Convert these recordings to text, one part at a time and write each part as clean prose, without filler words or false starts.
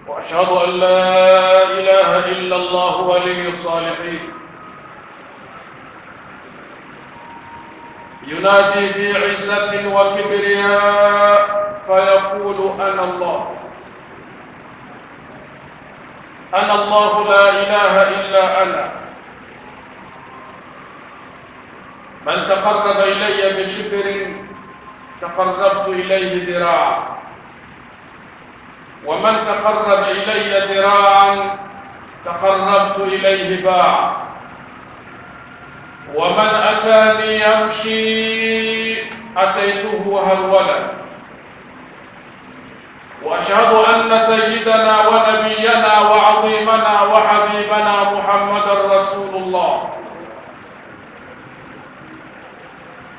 وأشهد أن لا إله إلا الله ولي الصالحين ينادي في عزة وكبرياء فيقول أنا الله، أنا الله لا إله إلا أنا، من تقرب إلي بشبر تقربت إليه ذراعا، ومن تقرب إلي ذراعا تقربت إليه باعا، ومن أتاني يمشي أتيته هرولا. وأشهد أن سيدنا ونبينا وعظيمنا وحبيبنا محمد رسول الله.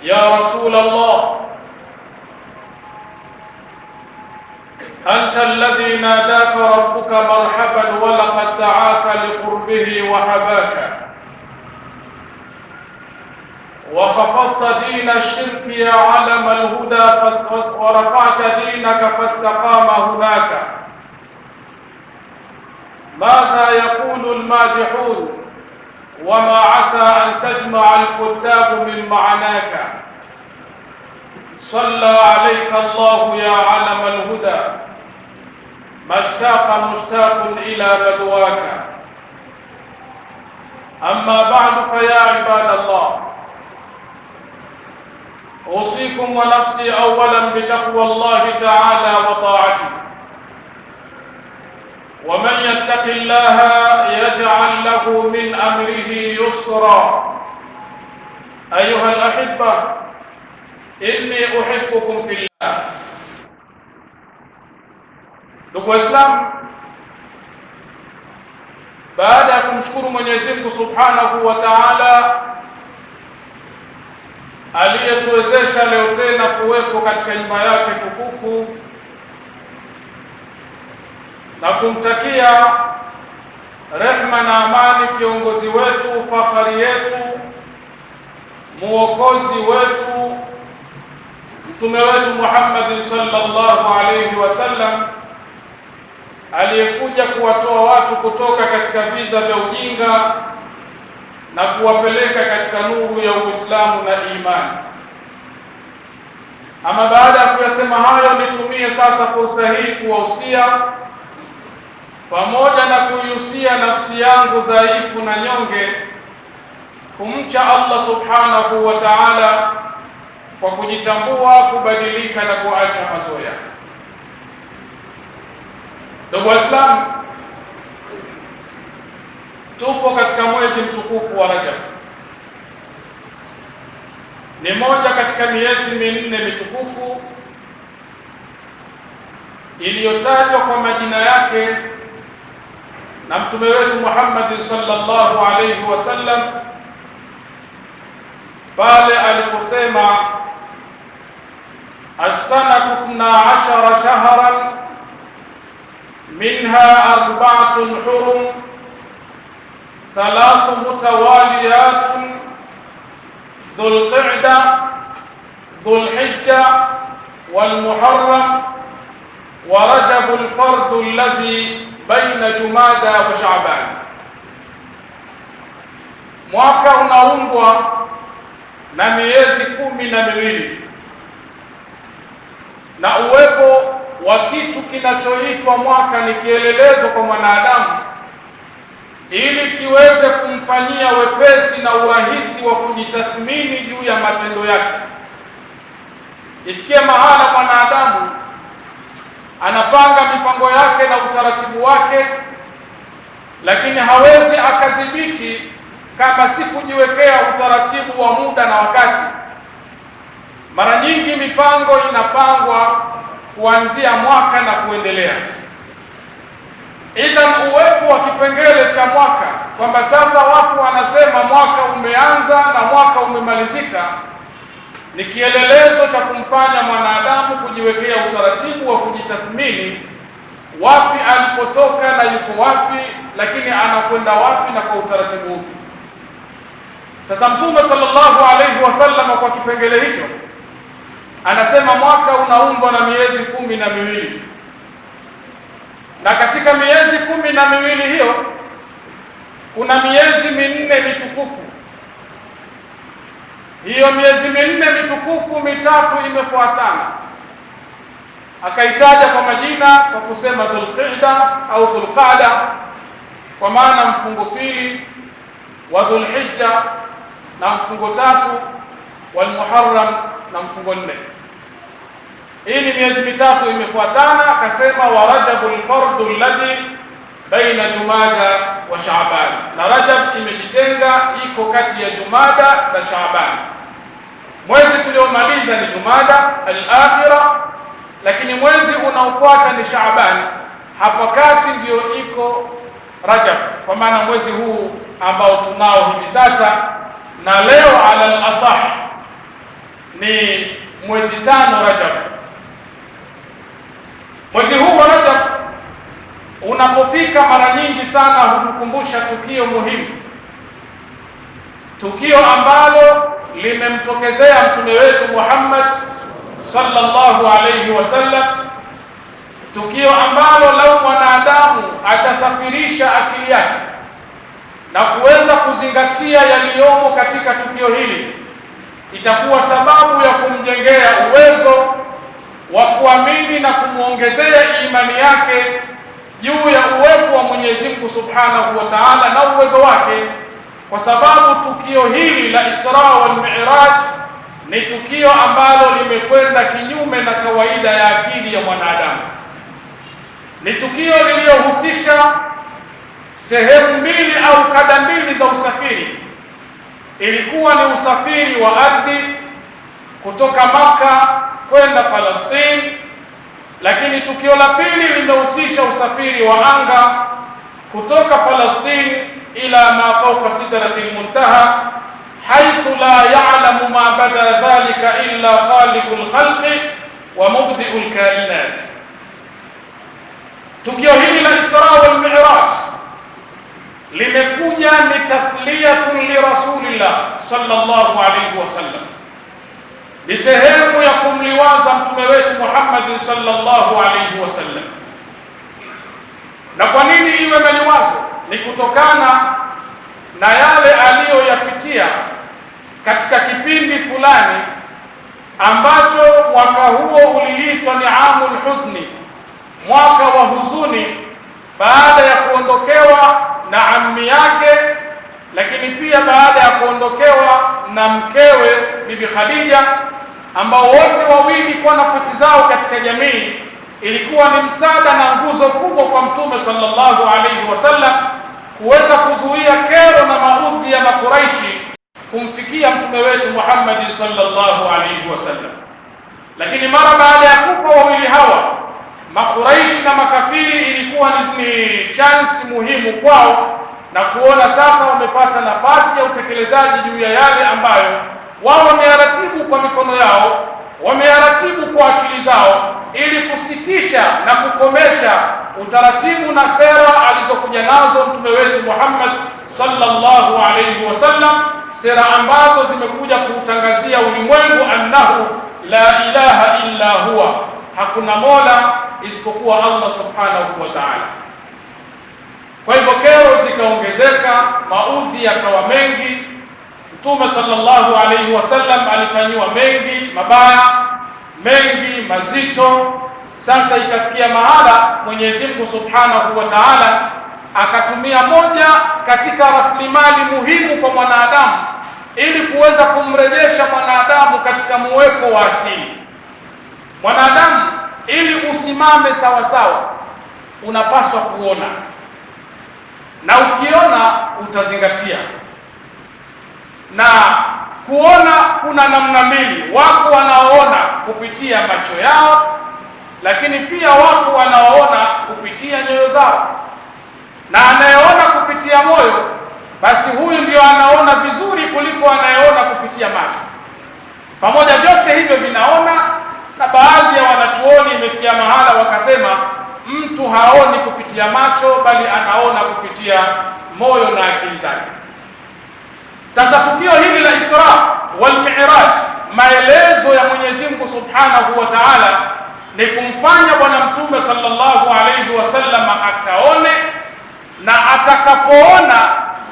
يا رسول الله، أنت الذي ناداك ربك مرحبا ولقد دعاك لقربه وحباك، وخفضت دين الشرك يا علم الهدى ورفعت دينك فاستقام هناك. ماذا يقول المادحون وما عسى أن تجمع الكتاب من معناك. صلى عليك الله يا علم الهدى، ما اشتاق مشتاق إلى ملواك. أما بعد، فيا عباد الله، أوصيكم ونفسي أولا بتقوى الله تعالى وطاعته. ومن يتق الله يجعل له من أمره يسرا. أيها الأحبة، إني أحبكم في الله. Ndugu Waislamu, baada ya kumshukuru Mwenyezi Mungu Subhanahu wa Ta'ala aliyetuwezesha leo tena kuwepo katika nyumba yake tukufu na kumtakia rehma na amani kiongozi wetu, fahari yetu, muokozi wetu, mtume wetu Muhammad sallallahu alayhi wasallam, aliyekuja kuwatoa watu kutoka katika viza vya ujinga na kuwapeleka katika nuru ya Uislamu na imani. Ama baada ya kuyasema hayo, nitumie sasa fursa hii kuwahusia pamoja na kuihusia nafsi yangu dhaifu na nyonge kumcha Allah Subhanahu wa Ta'ala kwa kujitambua, kubadilika na kuacha mazoea. Ndugu Waislamu, tupo katika mwezi mtukufu wa Rajab. Ni moja katika miezi minne mitukufu iliyotajwa kwa majina yake na mtume wetu Muhammad sallallahu alayhi wasallam pale aliposema, as-sanatu 12 shahran minha arba'atun hurum thalathu mutawaliyatun dhul qa'da dhul hijja wal muharram wa rajabul fardu alladhi baina jumada wa sha'ban. Mwaka unaundwa na miezi 12 na uwepo wa kitu kinachoitwa mwaka ni kielelezo kwa mwanadamu ili kiweze kumfanyia wepesi na urahisi wa kujitathmini juu ya matendo yake. Ifikie mahala mwanadamu anapanga mipango yake na utaratibu wake, lakini hawezi akadhibiti kama si kujiwekea utaratibu wa muda na wakati. Mara nyingi mipango inapangwa kuanzia mwaka na kuendelea. Idhan, uwepo wa kipengele cha mwaka kwamba sasa watu wanasema mwaka umeanza na mwaka umemalizika ni kielelezo cha kumfanya mwanadamu kujiwekea utaratibu wa kujitathmini wapi alipotoka na yuko wapi, lakini anakwenda wapi na kwa utaratibu upi. Sasa Mtume sallallahu alayhi wasallam kwa kipengele hicho anasema mwaka unaundwa na miezi 12. Na katika miezi 12 hiyo kuna miezi 4 mitukufu. Hiyo miezi 4 mitukufu, mitatu imefuatana, akaitaja kwa majina kwa kusema Dhulqa'da au Dhulqa'da, kwa maana mfungo pili, wa Dhulhijja na mfungo tatu, wal Muharram na mfungo 4. Hii ni miezi mitatu imefuatana. Akasema wa Rajabul fardu alladhi baina Jumada wa Shaaban, na Rajab imejitenga, iko kati ya Jumada na Shaaban. Mwezi tuliomaliza ni Jumada al-akhira, lakini mwezi unaofuata ni Shaaban. Hapo kati ndio iko Rajab, kwa maana mwezi huu ambao tunao hivi sasa na leo ala al-asah ni mwezi 5 Rajab. Mwezi huu wa Rajab unapofika, mara nyingi sana hutukumbusha tukio muhimu, tukio ambalo limemtokezea mtume wetu Muhammad sallallahu alayhi wasallam, tukio ambalo lau mwanadamu atasafirisha akili yake na kuweza kuzingatia yaliyomo katika tukio hili, itakuwa sababu ya kumjengea uwezo wa kuamini na kumwongezea imani yake juu ya uwepo wa Mwenyezi Mungu Subhanahu wa Ta'ala na uwezo wake, kwa sababu tukio hili la Isra wal Mi'raj ni tukio ambalo limekwenda kinyume na kawaida ya akili ya mwanadamu. Ni tukio lililohusisha sehemu mbili au kada mbili za usafiri. Ilikuwa ni usafiri wa ardhi kutoka Makka kwenda Palestina, lakini tukio la pili limehusisha usafiri wa anga kutoka Palestina ila ma fawqa sidratil muntaha, haithu la ya'lamu ma bada dhalika illa khaliqul khalqi wa mubdi'ul kainat. Tukio hili la Isra wal Mi'raj limekuja ni tasliyatun li Rasulillah sallallahu alayhi wasallam, ni sehemu ya kumliwaza mtume wetu Muhammad sallallahu alayhi wasallam. Na kwa nini iwe maliwazo? Ni kutokana na yale aliyoyapitia katika kipindi fulani ambacho mwaka huo uliitwa ni amul huzni, mwaka wa huzuni, baada ya kuondokewa na ammi yake, lakini pia baada ya kuondokewa na mkewe Bibi Khadija, ambao wote wawili kwa nafasi zao katika jamii ilikuwa ni msaada na nguzo kubwa kwa mtume sallallahu alayhi wasallam kuweza kuzuia kero na maudhi ya Makuraishi kumfikia mtume wetu Muhammad sallallahu alayhi wasallam. Lakini mara baada ya kufa wawili hawa, Makuraishi na makafiri, ilikuwa ni chance muhimu kwao na kuona sasa wamepata nafasi ya utekelezaji juu ya yale ambayo wao wameyaratibu kwa mikono yao, wameyaratibu kwa akili zao, ili kusitisha na kukomesha utaratibu na sera alizokuja nazo mtume wetu Muhammad sallallahu alayhi wasallam, sera ambazo zimekuja kuutangazia ulimwengu annahu la ilaha illa huwa, hakuna mola isipokuwa Allah subhanahu wa ta'ala. Kwa hivyo kero zikaongezeka, maudhi yakawa mengi, mtume sallallahu alayhi wasallam alifanyiwa mengi mabaya, mengi mazito. Sasa ikafikia mahala Mwenyezi Mungu subhanahu wa ta'ala akatumia moja katika rasilimali muhimu kwa mwanadamu ili kuweza kumrejesha mwanadamu katika muweko wa asili. Mwanadamu ili usimame sawa sawa, unapaswa kuona, na ukiona utazingatia. Na kuona kuna namna mbili, wako wanaoona kupitia macho yao, lakini pia wako wanaoona kupitia nyoyo zao. Na anayeona kupitia moyo, basi huyu ndio anaona vizuri kuliko anayeona kupitia macho. Pamoja vyote hivyo vinaona, na baadhi ya wanachuoni imefikia mahala wakasema mtu haoni kupitia macho, bali anaona kupitia moyo na akili zake. Sasa tukio hili la Isra wal Mi'raj, maelezo ya Mwenyezi Mungu Subhanahu wa Ta'ala ni kumfanya Bwana Mtume sallallahu alayhi wasallam akaone, na atakapoona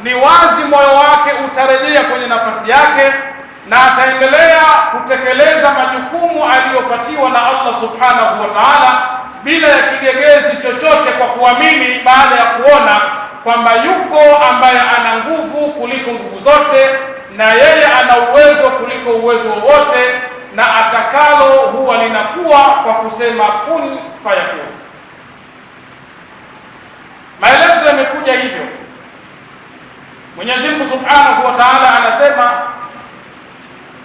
ni wazi moyo wake utarejea kwenye nafasi yake na ataendelea kutekeleza majukumu aliyopatiwa na Allah subhanahu wa ta'ala bila ya kigegezi chochote, kwa kuamini baada ya kuona kwamba yuko ambaye ana nguvu kuliko nguvu zote, na yeye ana uwezo kuliko uwezo wowote, na atakalo huwa linakuwa kwa kusema kun fayakun. Maelezo yamekuja hivyo. Mwenyezi Mungu Subhanahu wa Ta'ala anasema,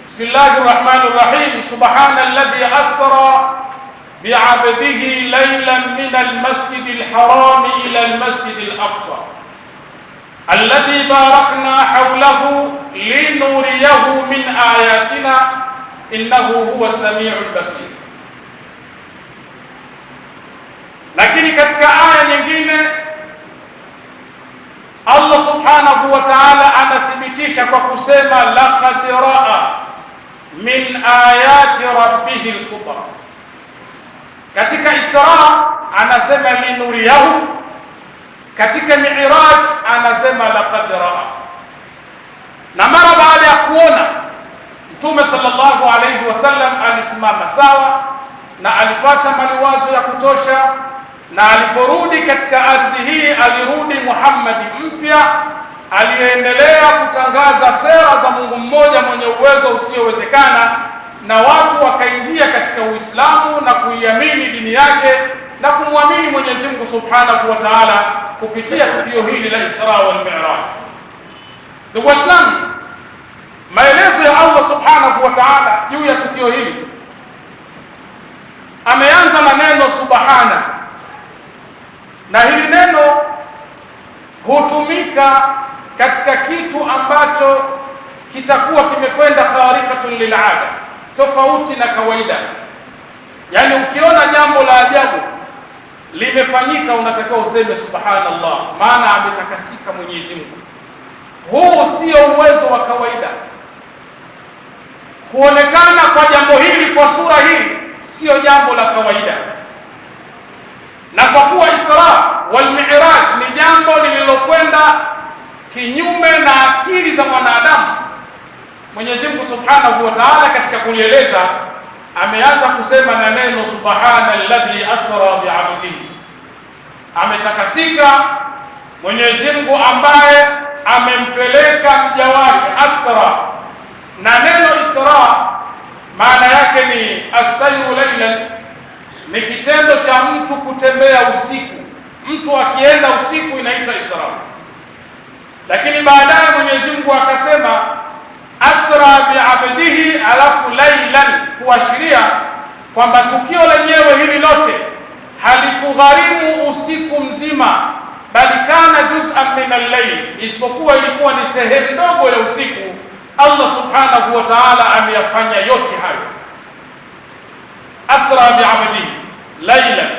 Bismillahir Rahmanir Rahim, Subhanalladhi asra bi'abdihi laylan min al-masjidil haram ila al-masjidil aqsa alladhi barakna hawlahu linuriyahu min ayatina innahu huwa as-sami'ul basir. Lakini katika aya nyingine Allah subhanahu wa ta'ala anathibitisha kwa kusema laqad ra'a min ayati rabbihi al-kubra. Katika Isra anasema linuriyahu, katika Mi'raj anasema laqad ra'a. Na mara baada ya kuona, Mtume sallallahu alayhi wasallam alisimama sawa na alipata maliwazo ya kutosha, na aliporudi katika ardhi hii alirudi Muhammadi mpya aliyeendelea kutangaza sera za Mungu mmoja mwenye uwezo usiowezekana, na watu wakaingia katika Uislamu na kuiamini dini yake na kumwamini Mwenyezi Mungu Subhanahu wa Ta'ala kupitia tukio hili la Isra wal Mi'raj. Ndugu Waislamu, maelezo ya Allah Subhanahu wa Ta'ala juu ya tukio hili, ameanza na neno subhana, na hili neno hutumika katika kitu ambacho kitakuwa kimekwenda khariqatun lil'ada, tofauti na kawaida. Yani ukiona jambo la ajabu limefanyika, unatakiwa useme subhanallah, maana ametakasika Mwenyezi Mungu. Huu sio uwezo wa kawaida. Kuonekana kwa jambo hili kwa sura hii sio jambo la kawaida, na kwa kuwa Isra wal Mi'raj ni jambo lililokwenda kinyume na akili za mwanadamu, Mwenyezi Mungu Subhanahu wa Ta'ala katika kulieleza ameanza kusema na neno subhanalladhi asra bi'abdihi. Ametakasika Mwenyezi Mungu ambaye amempeleka mja wake. Asra, na neno Isra maana yake ni asayru laylan, ni kitendo cha mtu kutembea usiku. Mtu akienda usiku inaitwa Isra. Lakini baadaye Mwenyezi Mungu akasema asra bi'abdihi alafu laylan, kuashiria kwamba tukio lenyewe hili lote halikugharimu usiku mzima, bali kana juz'an min al-layl, isipokuwa ilikuwa ni sehemu ndogo ya usiku. Allah Subhanahu wa Ta'ala ameyafanya yote hayo. Asra bi'abdihi laylan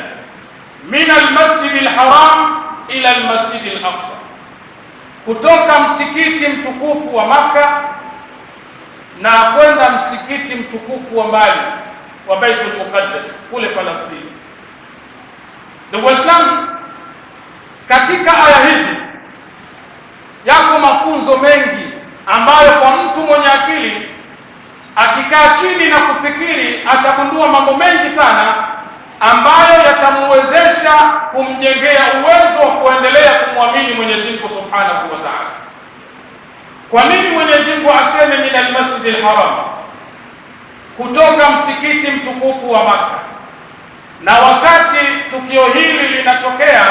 min al-masjid al-haram ila al-masjid al-aqsa, kutoka msikiti mtukufu wa Makka na kwenda msikiti mtukufu wa mbali wa Baitul Muqaddas kule Falastini. Ndugu Waislamu, katika aya hizi yako mafunzo mengi ambayo kwa mtu mwenye akili akikaa chini na kufikiri atagundua mambo mengi sana ambayo yatamwezesha kumjengea uwezo wa kuendelea kumwamini Mwenyezi Mungu Subhanahu wa Ta'ala. Kwa nini Mwenyezi Mungu aseme min al-masjidil haram, kutoka msikiti mtukufu wa Makka? Na wakati tukio hili linatokea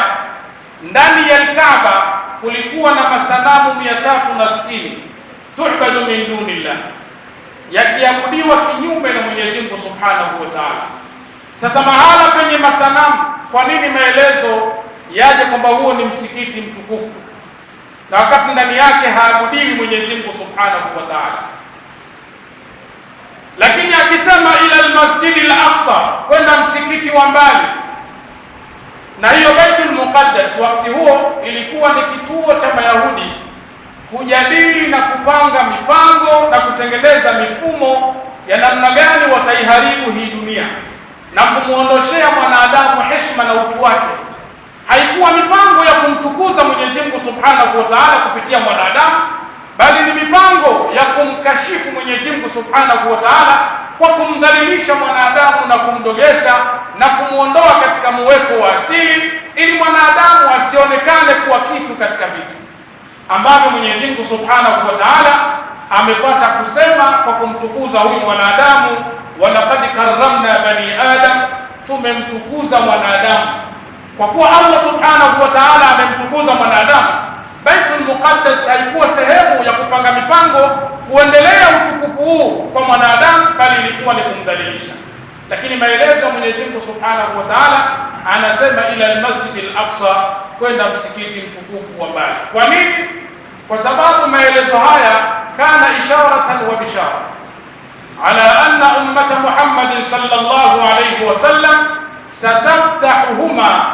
ndani ya Kaaba kulikuwa na masanamu 360 tu'badu min dunillah, yakiabudiwa kinyume na Mwenyezi Mungu Subhanahu wa Ta'ala. Sasa mahala penye masanamu, kwa nini maelezo yaje kwamba huo ni msikiti mtukufu na wakati ndani yake haabudiwi Mwenyezi Mungu Subhanahu wa Ta'ala? Lakini akisema ila al-masjid al-aqsa, kwenda msikiti wa mbali, na hiyo Baitul Muqaddas wakati huo ilikuwa ni kituo cha Mayahudi kujadili na kupanga mipango na kutengeneza mifumo ya namna gani wataiharibu hii dunia na kumuondoshea mwanadamu heshima na utu wake. haikuwa mipango ya kumtukuza Mwenyezi Mungu Subhanahu wa Ta'ala kupitia mwanadamu, bali ni mipango ya kumkashifu Mwenyezi Mungu Subhanahu wa Ta'ala kwa kumdhalilisha mwanadamu na kumdogesha na kumuondoa katika muweko wa asili, ili mwanadamu asionekane kuwa kitu katika vitu ambavyo Mwenyezi Mungu Subhanahu wa Ta'ala amepata kusema kwa kumtukuza huyu mwanadamu, walaqad karramna bani adam, tumemtukuza mwanadamu. Kwa kuwa Allah Subhanahu wa Ta'ala amemtukuza mwanadamu, Baitul Muqaddas haikuwa sehemu ya kupanga mipango kuendelea utukufu huu kwa mwanadamu, bali ilikuwa ni kumdhalilisha. Lakini maelezo ya Mwenyezi Mungu Subhanahu wa Ta'ala anasema ila al-Masjid al-Aqsa, kwenda msikiti mtukufu wa mbali. Kwa nini? Kwa sababu maelezo haya kana isharatan wa bishara ala anna ummata Muhammadin sallallahu alayhi wasallam sataftahuhuma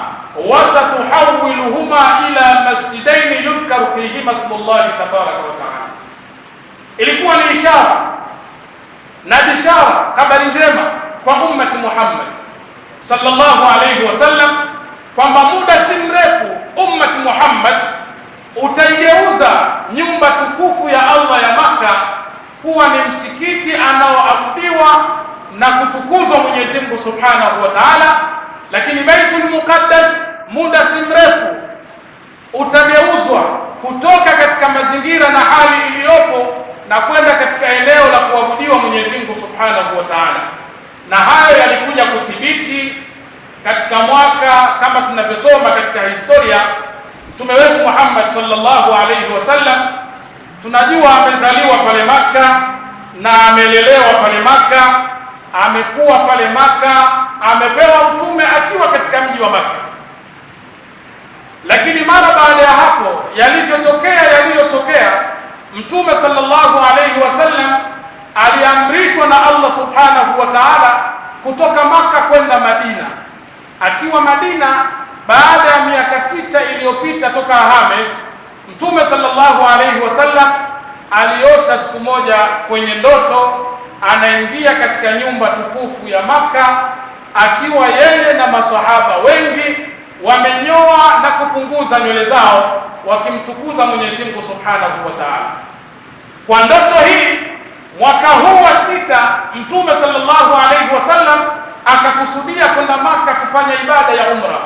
wa satuhawwiluhuma ila masjidain yudhkaru fihima ismullahi tabaraka wa ta'ala. Ilikuwa ni ishara na bishara, habari njema kwa ummati Muhammad sallallahu alayhi wasallam kwamba muda si mrefu ummati Muhammad utaigeuza nyumba tukufu ya Allah ya Makka kuwa ni msikiti anaoabudiwa na kutukuzwa Mwenyezi Mungu Subhanahu wa Ta'ala. Lakini Baitul Muqaddas muda si mrefu utageuzwa kutoka katika mazingira na hali iliyopo na kwenda katika eneo la kuabudiwa Mwenyezi Mungu Subhanahu wa Ta'ala. Na hayo yalikuja kuthibiti katika mwaka, kama tunavyosoma katika historia, Mtume wetu Muhammad sallallahu alayhi wasallam tunajua amezaliwa pale Makka na amelelewa pale Makka, amekuwa pale Makka, amepewa utume akiwa katika mji wa Makka. Lakini mara baada ya hapo yaliyotokea, Mtume sallallahu alayhi wasallam aliamrishwa na Allah Subhanahu wa Ta'ala kutoka Makka kwenda Madina. Akiwa Madina, baada ya miaka 6 iliyopita toka ahame, Mtume sallallahu alayhi wasallam aliota siku moja kwenye ndoto anaingia katika nyumba tukufu ya Makka, akiwa yeye na maswahaba wengi wamenyoa na kupunguza nywele zao, wakimtukuza Mwenyezi Mungu Subhanahu wa Ta'ala. Kwa ndoto hii, mwaka huu wa 6, Mtume sallallahu alayhi wasallam akakusudia kwenda Makka kufanya ibada ya umra,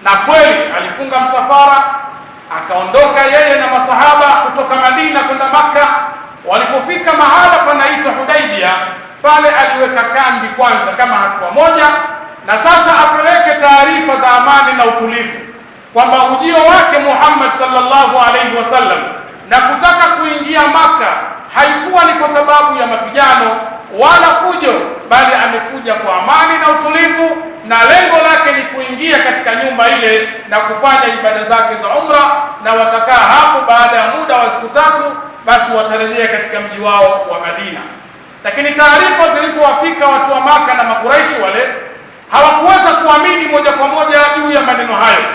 na kweli alifunga msafara, akaondoka yeye na masahaba kutoka Madina kwenda Makka. Walipofika mahala panaitwa Hudaibia, pale aliweka kambi kwanza kama hatua moja, na sasa apeleke taarifa za amani na utulivu kwamba ujio wake Muhammad sallallahu alayhi wasallam na kutaka kuingia Makka haikuwa ni kwa sababu ya mapigano wala fujo, bali amekuja kwa amani na utulivu, na lengo lake ni kuingia katika nyumba ile na kufanya ibada zake za umra, na watakaa hapo. Baada ya muda wa siku 3, basi watarejea katika mji wao wa Madina. Lakini taarifa zilipowafika watu wa Makka na Makuraishi wale, hawakuweza kuamini moja kwa moja juu ya maneno hayo.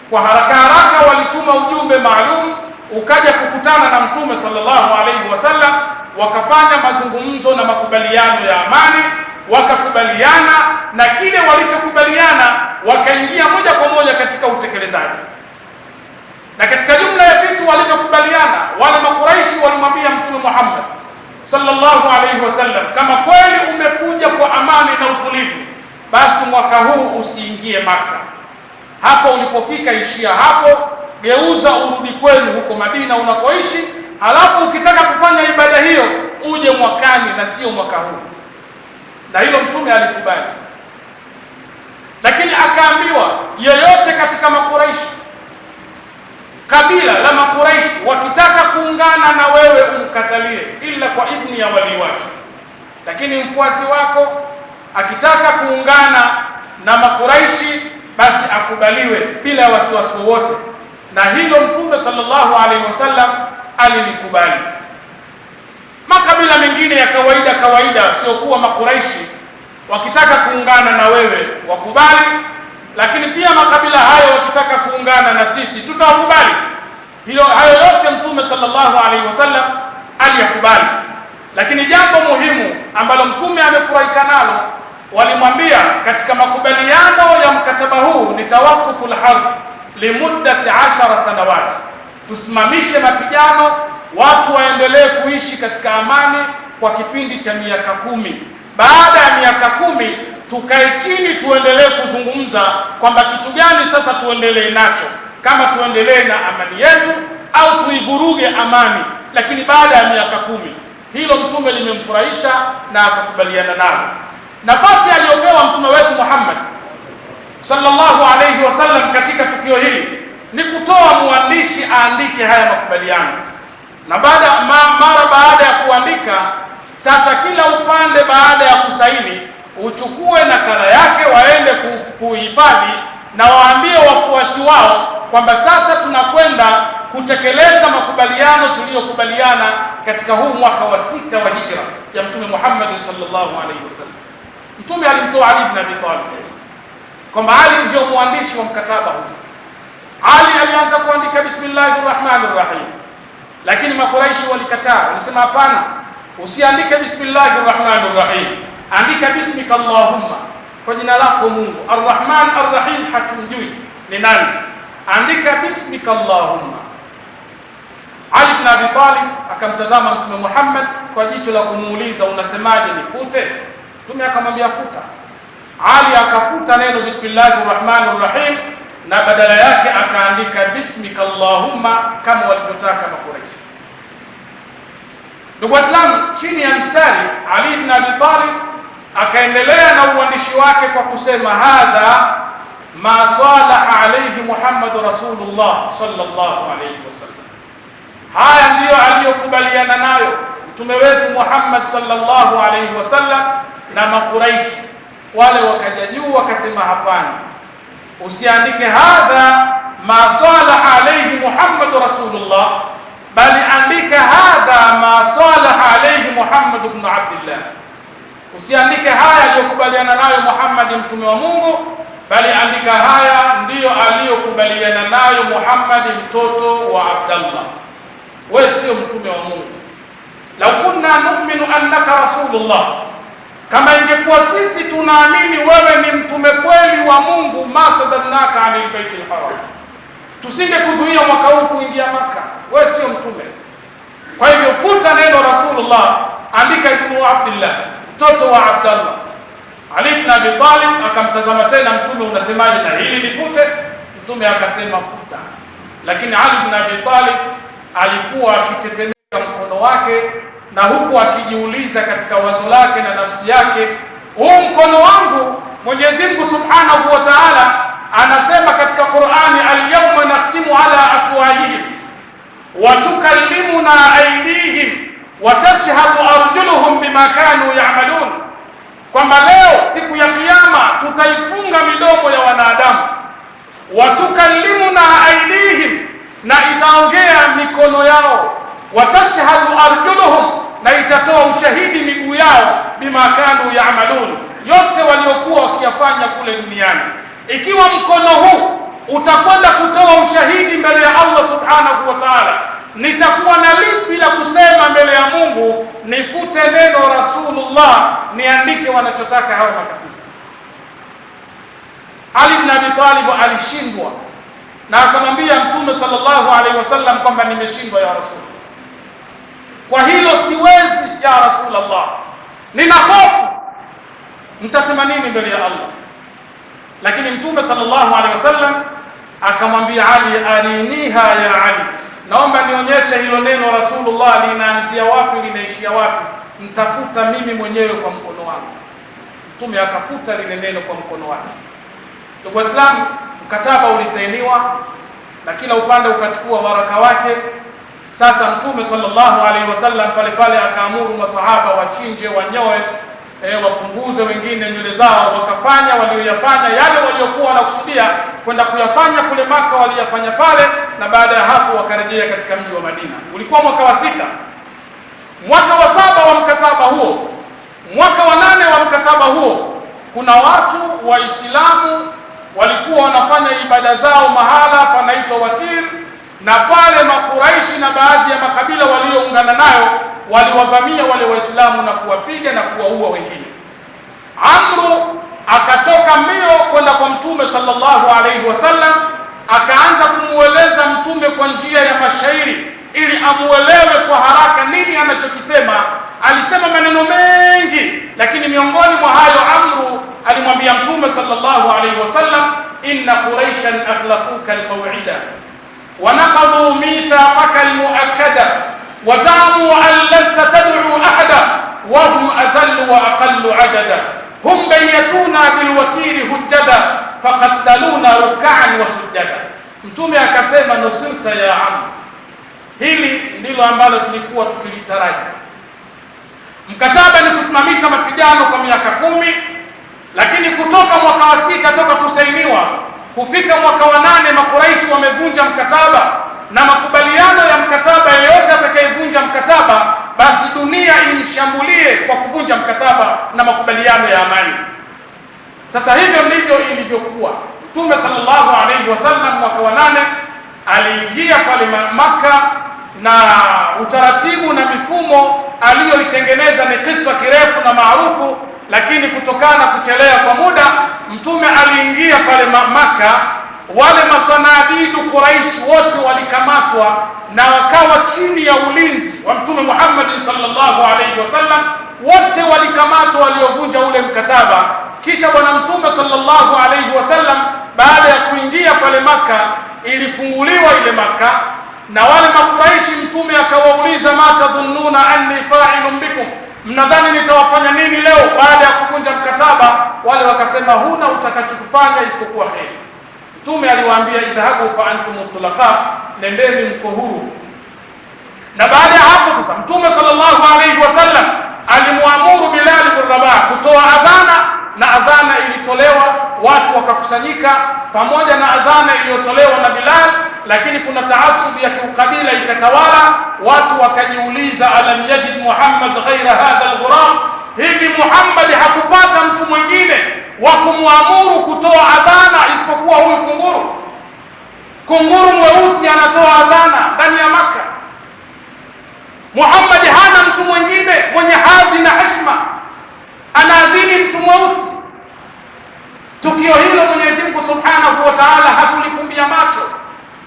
Kwa haraka walituma ujumbe maalum ukaja kukutana na Mtume sallallahu alayhi wasallam, wakafanya mazungumzo na makubaliano ya amani, wakakubaliana, na kile walichokubaliana wakaingia moja kwa moja katika utekelezaji. Na katika jumla ya vitu walivyokubaliana, wale Makuraishi walimwambia Mtume Muhammad sallallahu alayhi wasallam, kama kweli umekuja kwa amani na utulivu, basi mwaka huu usiingie Makka. Hapo ulipofika ishia hapo, geuza urudi kwenu huko Madina unakoishi, halafu ukitaka kufanya ibada hiyo uje mwakani na sio mwaka huu. Na hilo Mtume alikubali. Lakini akaambiwa yeyote katika Makuraishi, kabila la Makuraishi, wakitaka kuungana na wewe umkatalie, ila kwa idhni ya wali wake. Lakini mfuasi wako akitaka kuungana na Makuraishi, basi akubaliwe bila wasiwasi wowote. Na hilo Mtume sallallahu alaihi wasallam alilikubali. Makabila mengine ya kawaida sio kuwa Makuraishi wakitaka kuungana na wewe wakubali, lakini pia makabila hayo wakitaka kuungana na sisi tutawakubali. Hayo yote Mtume sallallahu alaihi wasallam aliyakubali. Lakini jambo muhimu ambalo Mtume amefurahika nalo walimwambia katika makubaliano ya mkataba huu ni tawaqquful harb limuddati 10 sanawat, tusimamishe mapigano, watu waendelee kuishi katika amani kwa kipindi cha miaka 10. Baada ya miaka 10 tukae chini tuendelee kuzungumza kwamba kitu gani sasa tuendelee nacho, kama tuendelee na amani yetu au tuivuruge amani. Lakini baada ya miaka 10 hilo Mtume limemfurahisha na akakubaliana nalo. Nafasi aliyopewa Mtume wetu Muhammad sallallahu alayhi wasallam katika tukio hili ni kutoa mwandishi aandike haya makubaliano, na mara baada ya kuandika, sasa kila upande baada ya kusaini uchukue nakala yake waende kuhifadhi na waambie wafuasi wao kwamba sasa tunakwenda kutekeleza makubaliano tuliyokubaliana katika huu mwaka wa 6 wa hijra ya Mtume Muhammad sallallahu alaihi wasallam. Mtume alimtoa Ali ibn Abi Talib kwamba Ali ndio mwandishi wa mkataba huu. Ali alianza kuandika bismillahir rahmanir rahim, lakini Makuraishi walikataa, walisema hapana, usiandike bismillahir rahmanir rahim, andika bismika Allahumma, kwa jina lako Mungu. Arrahman arrahim hatumjui ni nani, andika bismika Allahumma. Ali ibn Abi Talib akamtazama Mtume Muhammad kwa jicho la kumuuliza, unasemaje, nifute? Mtume akamwambia futa. Ali akafuta neno bismillahir rahmanir rahim na badala yake akaandika bismika Allahumma kama walivyotaka Makuraishi. Ndugu Waislamu, chini ya mstari Ali ibn Abi Talib akaendelea na uandishi wake kwa kusema, hadha ma salaha alayhi Muhammad Rasulullah sallallahu alayhi wasallam, haya ndiyo aliyokubaliana nayo Mtume wetu Muhammad sallallahu alayhi wasallam na Makuraishi. Wale wakaja juu wakasema, hapana, usiandike hadha ma salaha alayhi Muhammad Rasulullah, bali andika hadha ma salaha alayhi Muhammad ibn Abdullah. Usiandike haya aliyokubaliana nayo Muhammad mtume wa Mungu, bali andika haya ndiyo aliyokubaliana nayo Muhammad mtoto wa Abdullah. Wewe sio mtume wa Mungu. Law kunna nu'minu annaka rasulullah, kama ingekuwa sisi tunaamini wewe ni mtume kweli wa Mungu, masadannaka anil baitil haram, tusingekuzuia mwaka huu kuingia Maka. Wewe sio mtume. Kwa hivyo futa neno Rasulullah, andika ibn Abdullah, mtoto wa Abdullah. Ali ibn Abi Talib akamtazama tena Mtume, unasemaje na hili nifute? Mtume akasema futa. Lakini Ali ibn Abi Talib alikuwa akitetemeka mkono wake na huku akijiuliza katika wazo lake na nafsi yake, huu mkono wangu Mwenyezi Mungu Subhanahu wa Ta'ala anasema katika Qur'ani, al-yawma nakhtimu ala afwahihim wa tukallimuna aydihim wa tashhadu arjuluhum bima kanu ya'malun, kwamba leo siku ya Kiyama tutaifunga midomo ya wanadamu, wa tukallimuna aydihim, na itaongea mikono yao, wa tashhadu arjuluhum, na itatoa ushahidi miguu yao, bima kanu ya'malun, yote waliokuwa wakiyafanya kule duniani. Ikiwa mkono huu utakwenda kutoa ushahidi mbele ya Allah Subhanahu wa Ta'ala, nitakuwa na lipi la kusema mbele ya Mungu nifute neno Rasulullah, niandike wanachotaka hawa makafiri? Ali ibn Abi Talib alishindwa na akamwambia Mtume sallallahu alaihi wasallam kwamba nimeshindwa ya Rasul, kwa hilo siwezi ya Rasulullah, nina hofu, mtasema nini mbele ya Allah? Lakini Mtume sallallahu alaihi wasallam akamwambia Ali, ariniha ya Ali, naomba nionyeshe hilo neno Rasulullah linaanzia wapi linaishia wapi, nitafuta mimi mwenyewe kwa mkono wangu. Mtume akafuta lile neno kwa mkono wake. Ndugu Waislamu, mkataba ulisainiwa na kila upande ukachukua waraka wake. Sasa Mtume sallallahu alaihi wasallam pale pale akaamuru masahaba wachinje, wanyoe, wapunguze wengine nywele zao, wakafanya walioyafanya, yale waliokuwa wanakusudia kwenda kuyafanya kule Maka waliyafanya pale, na baada ya hapo wakarejea katika mji wa Madina. Ulikuwa mwaka wa 6. Mwaka wa 7 wa mkataba huo, mwaka wa 8 wa mkataba huo, kuna watu Waislamu walikuwa wanafanya ibada zao mahala panaitwa Watir, na pale Makuraishi na baadhi ya makabila walioungana nayo waliwavamia wale Waislamu na kuwapiga na kuwaua wengine. Amru akatoka mbio kwenda kwa Mtume sallallahu alaihi wasallam, akaanza kumueleza Mtume kwa njia ya mashairi ili amuelewe kwa haraka nini anachokisema. Alisema maneno mengi, lakini miongoni mwa hayo Amru alimwambia Mtume sallallahu alaihi wasallam, inna quraishan akhlafuka almaw'ida wa naqadu mithaqaka almu'akkada wa za'amu an lasta tad'u ahada wa hum adallu wa aqallu adada hum bayatuna bilwatiri hujjada faqattaluna ruk'an wa sujjada. Mtume akasema, nusirta ya Amr. Hili ndilo ambalo tulikuwa tukilitaraji. Mkataba ni kusimamisha mapigano kwa miaka 10, lakini kutoka mwaka wa 6 toka kusainiwa kufika mwaka wa 8 Makuraishi wamevunja mkataba, na makubaliano ya mkataba, yeyote atakayevunja mkataba basi dunia imshambulie kwa kuvunja mkataba na makubaliano ya amani. Sasa hivyo ndivyo ilivyokuwa. Mtume sallallahu alaihi wasallam mwaka wa 8 aliingia pale Makka, na utaratibu na mifumo aliyoitengeneza ni kisa kirefu na maarufu, lakini kutokana kuchelea kwa muda, Mtume aliingia pale Makka. Wale masanadidu Quraish wote walikamatwa na wakawa chini ya ulinzi wa Mtume Muhammad sallallahu alaihi wasallam. Wote walikamatwa waliovunja ule mkataba. Kisha bwana Mtume sallallahu alaihi wasallam baada ya kuingia pale Makka, ilifunguliwa ile Makka, na wale Makuraishi Mtume akawauliza, ma tadhunnuna anni fa'ilun bikum, mnadhani nitawafanya nini leo baada ya kuvunja mkataba? Wale wakasema, huna utakachokufanya isipokuwa kheri. Mtume aliwaambia, idhahabu fa antum mutlaqa, nendeni mko huru. Na baada ya hapo sasa Mtume sallallahu alaihi wasallam alimwamuru Bilal bin Rabah kutoa adhana, na adhana ilitolewa, watu wakakusanyika pamoja na adhana iliyotolewa na Bilal. Lakini kuna taasubi ya kiukabila ikatawala, watu wakajiuliza, alam yajid Muhammad ghaira hadha al-ghuram, hivi Muhammad hakupata mtu mwingine wa kumwamuru kutoa adhana isipokuwa huyu kunguru? Kunguru mweusi anatoa adhana ndani ya Makka. Muhammad hana mtu mwingine mwenye hadhi na heshima, anaadhini mtu mweusi. Tukio hilo Mwenyezi Mungu Subhanahu wa Ta'ala hakulifumbia macho.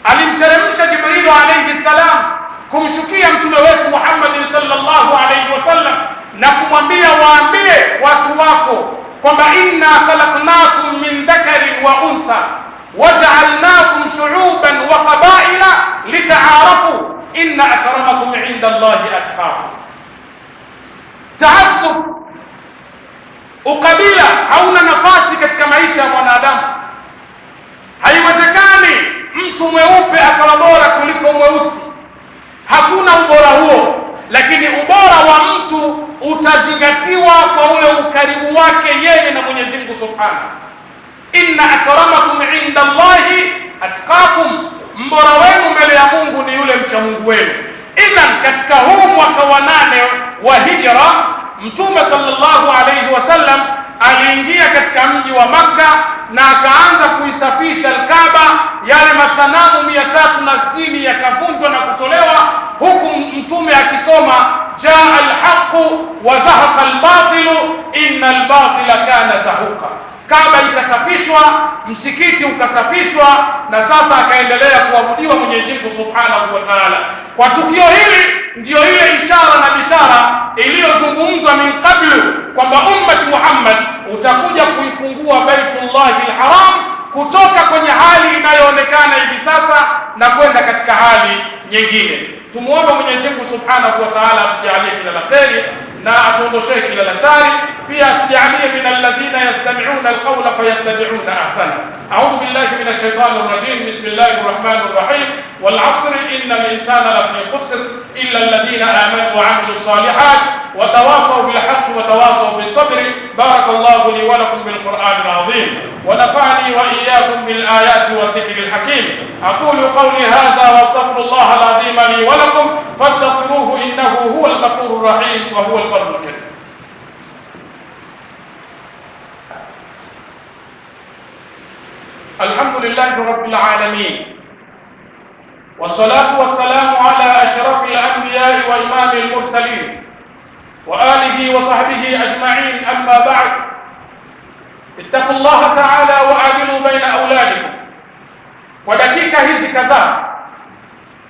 Alimteremsha Jibril alayhi salam kumshukia mtume wetu Muhammad sallallahu alayhi wasallam na kumwambia, waambie watu wako kwamba inna khalaqnakum min dhakarin wa untha waja'alnakum shu'uban wa qabaila lita'arafu inna akramakum 'inda Allahi atqakum. Taassub, ukabila hauna nafasi katika maisha ya mwanadamu. Haiwezekani mtu mweupe akawa bora kuliko mweusi, hakuna ubora huo. Lakini ubora wa mtu utazingatiwa kwa ule ukaribu wake yeye na Mwenyezi Mungu Subhanahu. Inna akramakum 'inda Allahi atqakum, mbora wenu mbele ya Mungu ni yule mcha Mungu wenu. Idhan, katika huu mwaka wa 8 wa hijra, Mtume sallallahu alayhi wasallam aliingia katika mji wa Makka na akaanza kuisafisha Al-Kaaba. Yale masanamu 360 yakavunjwa na kutolewa, huku Mtume akisoma, jaa al-haqu wa zahaqa al-batilu inna al-batila kana zahuqa. Kaaba ikasafishwa, msikiti ukasafishwa, na sasa akaendelea kuabudiwa Mwenyezi Mungu Subhanahu wa Ta'ala. Kwa tukio hili ndiyo ile ishara na bishara iliyozungumzwa min qablu kwamba ummati Muhammad utakuja kuifungua Baitullahi al-Haram kutoka kwenye hali inayoonekana hivi sasa na kwenda katika hali nyingine. Tumuombe Mwenyezi Mungu Subhanahu wa Ta'ala atujalie kila la kheri na atuondoshee kila la shari, pia atujalie min alladhina yastami'una alqawla fayattabi'una ahsana. A'udhu billahi minash shaitanir rajim. Bismillahir rahmanir rahim. Wal 'asri innal insana lafi khusr illa alladhina amanu wa 'amilus salihat wa tawasaw bil haqqi wa tawasaw bis sabri. Barakallahu li wa lakum bil Qur'anil 'azim wa nafa'ani wa iyyakum bil ayati wa dhikril hakim. Aqulu qawli hadha wa astaghfirullaha al-'azim li wa lakum fastaghfiruhu innahu huwal ghafurur rahim wa huwal barrul karim. Alhamdulillahi rabbil alamin wassalatu wassalamu ala ashrafil anbiya'i wa imamil mursalin wa alihi wa sahbihi ajma'in, amma ba'd. ittaqullaha ta'ala wa adilu baina auladikum. Kwa dakika hizi kadhaa,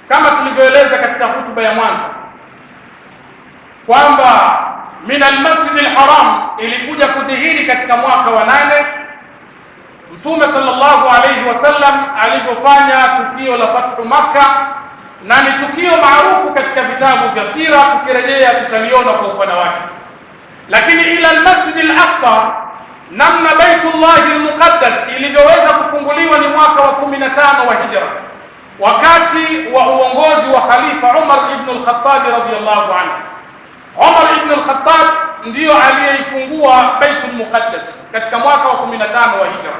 kama tulivyoeleza katika hutuba ya mwanzo kwamba min almasjid alharam ilikuja kudhihiri katika mwaka wa 8 Mtume sallallahu alayhi wasallam alivyofanya tukio la fathu Makkah, na ni tukio maarufu katika vitabu vya sira, tukirejea tutaliona kwa upana wake. Lakini ila almasjid alaqsa, namna Baitullah almuqaddas ilivyoweza kufunguliwa ni mwaka wa 15 wa hijra, wakati wa uongozi wa Khalifa Umar ibn al-Khattab radhiyallahu anhu. Umar ibn al-Khattab ndiyo aliyeifungua Baitul Muqaddas katika mwaka wa 15 wa hijra,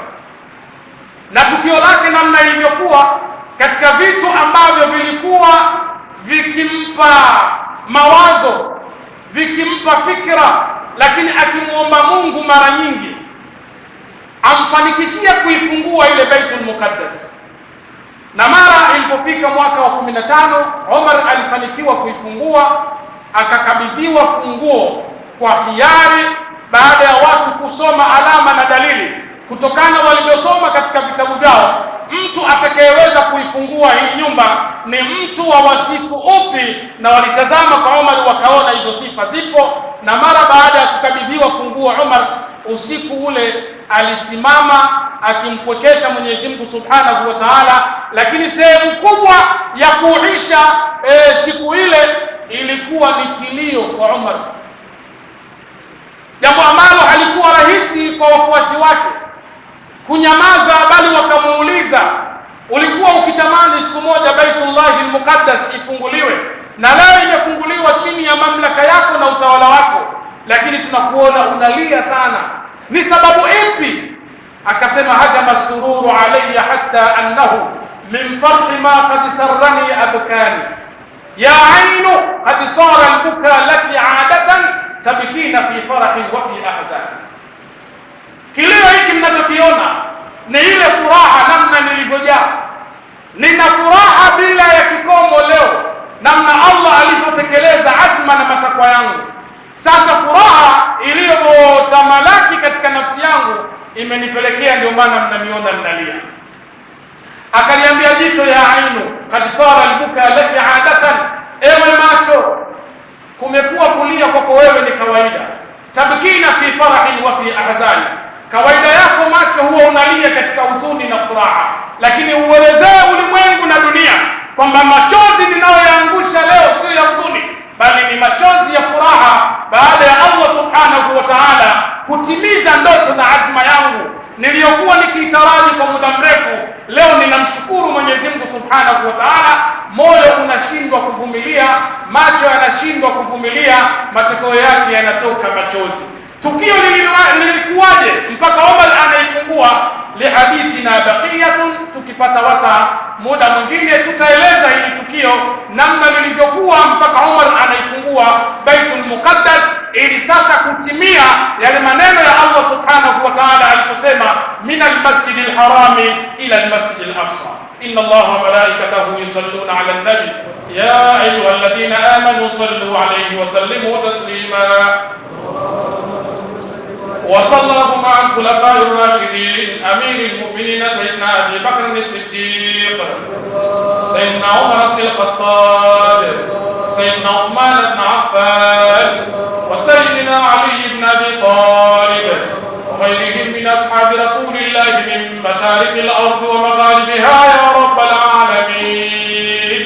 na tukio lake namna ilivyokuwa katika vitu ambavyo vilikuwa vikimpa mawazo, vikimpa fikra, lakini akimuomba Mungu mara nyingi amfanikishia kuifungua ile Baitul Muqaddas. Na mara ilipofika mwaka wa 15 Umar alifanikiwa kuifungua, akakabidhiwa funguo kwa khiari baada ya watu kusoma alama na dalili kutokana walivyosoma katika vitabu vyao. Mtu atakayeweza kuifungua hii nyumba ni mtu wa wasifu upi, na walitazama kwa Umar wakaona hizo sifa zipo. Na mara baada ya kukabidhiwa funguo Umar, usiku ule alisimama akimpwekesha Mwenyezi Mungu Subhanahu wa Ta'ala, lakini sehemu kubwa ya kuisha siku ile ilikuwa ni kilio kwa Umar, jambo ambalo halikuwa rahisi kwa wafuasi wake kunyamaza, bali wakamuuliza, ulikuwa ukitamani siku moja Baitullah al-Muqaddas ifunguliwe, na leo imefunguliwa chini ya mamlaka yako na utawala wako, lakini tunakuona unalia sana, ni sababu ipi? Akasema, hajama sururu alayya hatta annahu min farqi ma qad sarrani abkani ya ainu qad sara albuka laki aadatan tabkina fi farahin wa fi ahzan. Kilio hichi mnachokiona ni ile furaha, namna nilivyojaa. Nina furaha bila ya kikomo leo, namna Allah alivyotekeleza azma na matakwa yangu. Sasa furaha iliyotamalaki katika nafsi yangu imenipelekea, ndio maana mnaniona ninalia. Akaliambia jicho, ya ainu qad sara albuka laki aadatan, ewe macho, kumekuwa kulia kwako wewe ni kawaida. Tabkina fi farahin wa fi ahzani, kawaida yako macho huwa unalia katika huzuni na furaha, lakini uelezee ulimwengu na dunia kwamba machozi ninayoyaangusha leo sio ya huzuni, bali ni machozi ya furaha baada ya Allah Subhanahu wa Ta'ala kutimiza ndoto na azma yangu niliyokuwa nikiitaraji kwa muda mrefu. Leo ninamshukuru Mwenyezi Mungu Subhanahu wa Ta'ala. Moyo unashindwa kuvumilia, macho yanashindwa kuvumilia, matokeo yake yanatoka machozi. Tukio lilikuwaje mpaka Umar anaifungua? Lihadithina baqiyatun, tukipata wasa muda mwingine tutaeleza hili tukio namna lilivyokuwa mpaka Umar anaifungua Baitul Muqaddas, ili sasa kutimia yale maneno ya Allah Subhanahu wa Ta'ala aliposema, min almasjid alharami ila almasjid alaqsa inna Allaha wa malaikatahu yusalluna ala an-nabi ya ayyuhalladhina amanu sallu alayhi wa sallimu taslima. وارض اللهم عن الخلفاء الراشدين امير المؤمنين سيدنا ابي بكر الصديق، سيدنا عمر بن الخطاب، سيدنا عثمان بن عفان، وسيدنا علي بن ابي طالب، وغيرهم من اصحاب رسول الله من مشارق الارض ومغاربها يا رب العالمين.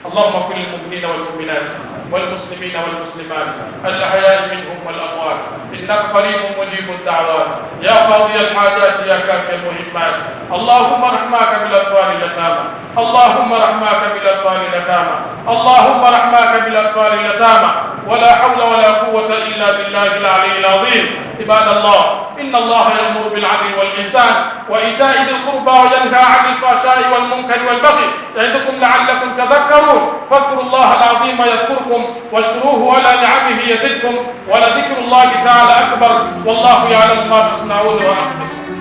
اللهم اغفر للمؤمنين والمؤمنات والمسلمين والمسلمات الأحياء منهم والأموات إنك قريب مجيب الدعوات يا قاضي الحاجات يا كافي المهمات. اللهم رحماك بالأطفال اليتامى، اللهم رحماك بالأطفال اليتامى، اللهم رحماك بالأطفال اليتامى، ولا حول ولا قوة إلا بالله العلي العظيم. عباد الله، إن الله يأمر بالعدل والإحسان وإيتاء ذي القربى وينهى عن الفحشاء والمنكر والبغي يعظكم لعلكم تذكرون. فاذكروا الله العظيم يذكركم واشكروه على نعمه يزدكم ولذكر الله تعالى أكبر والله يعلم ما تصنعون وأنتم تسمعون.